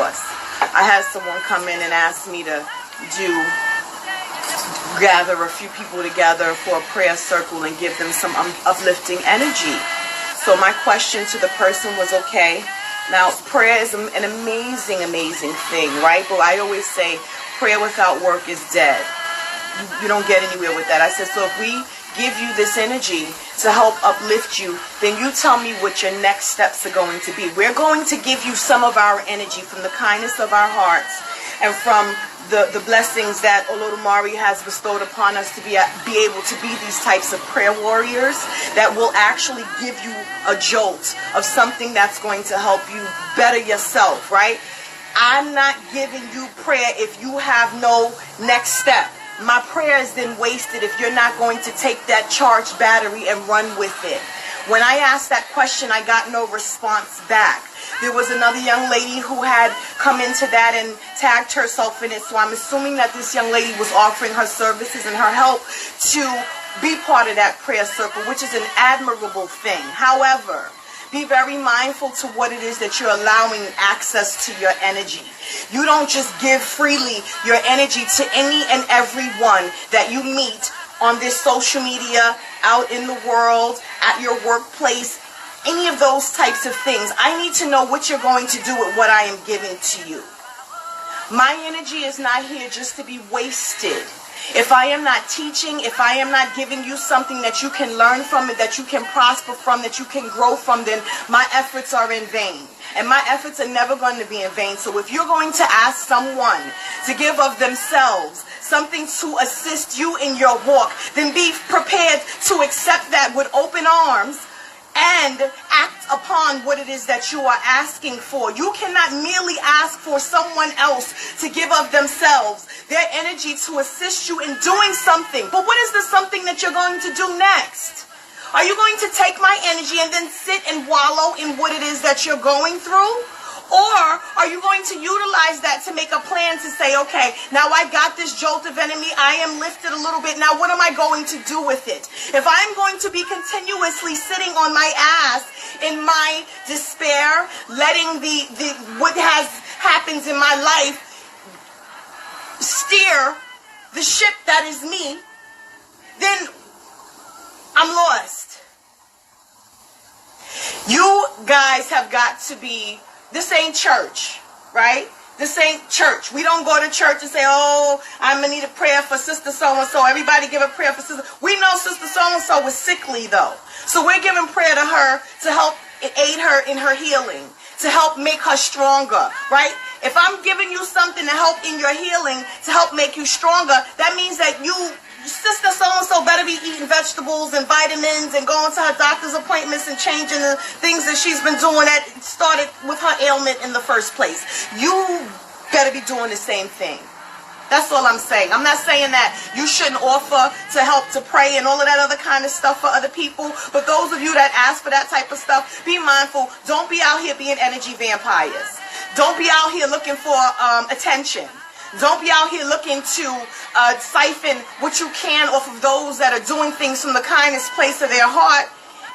course. I had someone come in and ask me to gather a few people together for a prayer circle and give them some uplifting energy. So my question to the person was, okay, now prayer is an amazing, amazing thing, right? But I always say prayer without work is dead. You don't get anywhere with that. I said, so if we give you this energy to help uplift you, then you tell me what your next steps are going to be. We're going to give you some of our energy from the kindness of our hearts and from the blessings that Olodumare has bestowed upon us to be able to be these types of prayer warriors that will actually give you a jolt of something that's going to help you better yourself, right? I'm not giving you prayer if you have no next step. My prayer is then wasted if you're not going to take that charged battery and run with it. When I asked that question, I got no response back. There was another young lady who had come into that and tagged herself in it. So I'm assuming that this young lady was offering her services and her help to be part of that prayer circle, which is an admirable thing. However, be very mindful to what it is that you're allowing access to your energy. You don't just give freely your energy to any and everyone that you meet on this social media, out in the world, at your workplace, any of those types of things. I need to know what you're going to do with what I am giving to you. My energy is not here just to be wasted. If I am not teaching, if I am not giving you something that you can learn from it, that you can prosper from, that you can grow from, then my efforts are in vain. And my efforts are never going to be in vain. So if you're going to ask someone to give of themselves, something to assist you in your walk, then be prepared to accept that with open arms and act upon what it is that you are asking for. You cannot merely ask for someone else to give of themselves, their energy to assist you in doing something. But what is the something that you're going to do next? Are you going to take my energy and then sit and wallow in what it is that you're going through? Or are you going to utilize that to make a plan to say, okay, now I got this jolt of enemy, I am lifted a little bit, now what am I going to do with it? If I'm going to be continuously sitting on my ass in my despair, letting what has happened in my life steer the ship that is me, then I'm lost. You guys have got to be. This ain't church, right? This ain't church. We don't go to church and say, oh, I'm going to need a prayer for sister so-and-so. Everybody give a prayer for sister. We know sister so-and-so was sickly, though. So we're giving prayer to her to help aid her in her healing, to help make her stronger, right? If I'm giving you something to help in your healing, to help make you stronger, that means that sister so-and-so better be eating vegetables and vitamins and going to her doctor's appointments and changing the things that she's been doing that started with her ailment in the first place. You better be doing the same thing. That's all I'm saying. I'm not saying that you shouldn't offer to help to pray and all of that other kind of stuff for other people. But those of you that ask for that type of stuff, be mindful. Don't be out here being energy vampires. Don't be out here looking for attention. Don't be out here looking to siphon what you can off of those that are doing things from the kindest place of their heart,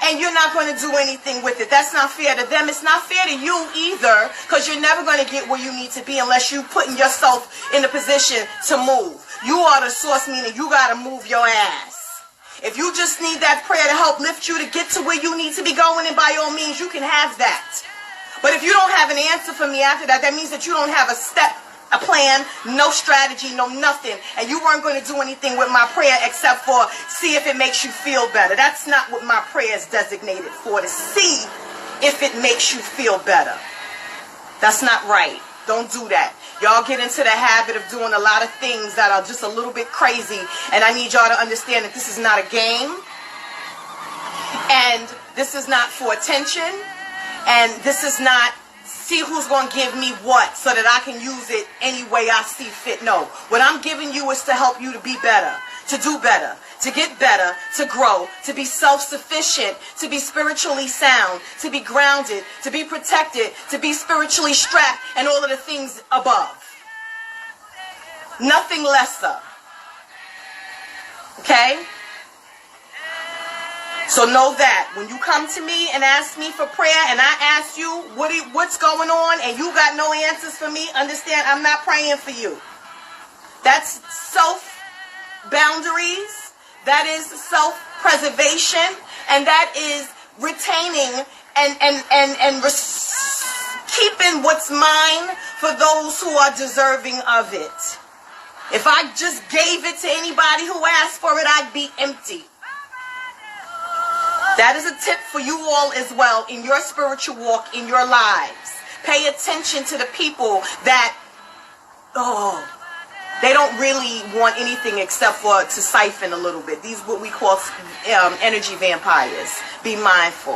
and you're not going to do anything with it. That's not fair to them. It's not fair to you either, because you're never going to get where you need to be unless you're putting yourself in a position to move. You are the source, meaning you got to move your ass. If you just need that prayer to help lift you to get to where you need to be going, and by all means, you can have that. But if you don't have an answer for me after that, that means that you don't have a plan, no strategy, no nothing. And you weren't going to do anything with my prayer except for see if it makes you feel better. That's not what my prayer is designated for, to see if it makes you feel better. That's not right. Don't do that. Y'all get into the habit of doing a lot of things that are just a little bit crazy. And I need y'all to understand that this is not a game. And this is not for attention. And this is not see who's going to give me what so that I can use it any way I see fit. No. What I'm giving you is to help you to be better, to do better, to get better, to grow, to be self-sufficient, to be spiritually sound, to be grounded, to be protected, to be spiritually strapped, and all of the things above. Nothing lesser. Okay? So know that when you come to me and ask me for prayer, and I ask you what's going on, and you got no answers for me, understand I'm not praying for you. That's self-boundaries. That is self-preservation, and that is retaining and keeping what's mine for those who are deserving of it. If I just gave it to anybody who asked for it, I'd be empty. That is a tip for you all as well in your spiritual walk, in your lives. Pay attention to the people that, they don't really want anything except for to siphon a little bit. These what we call energy vampires. Be mindful.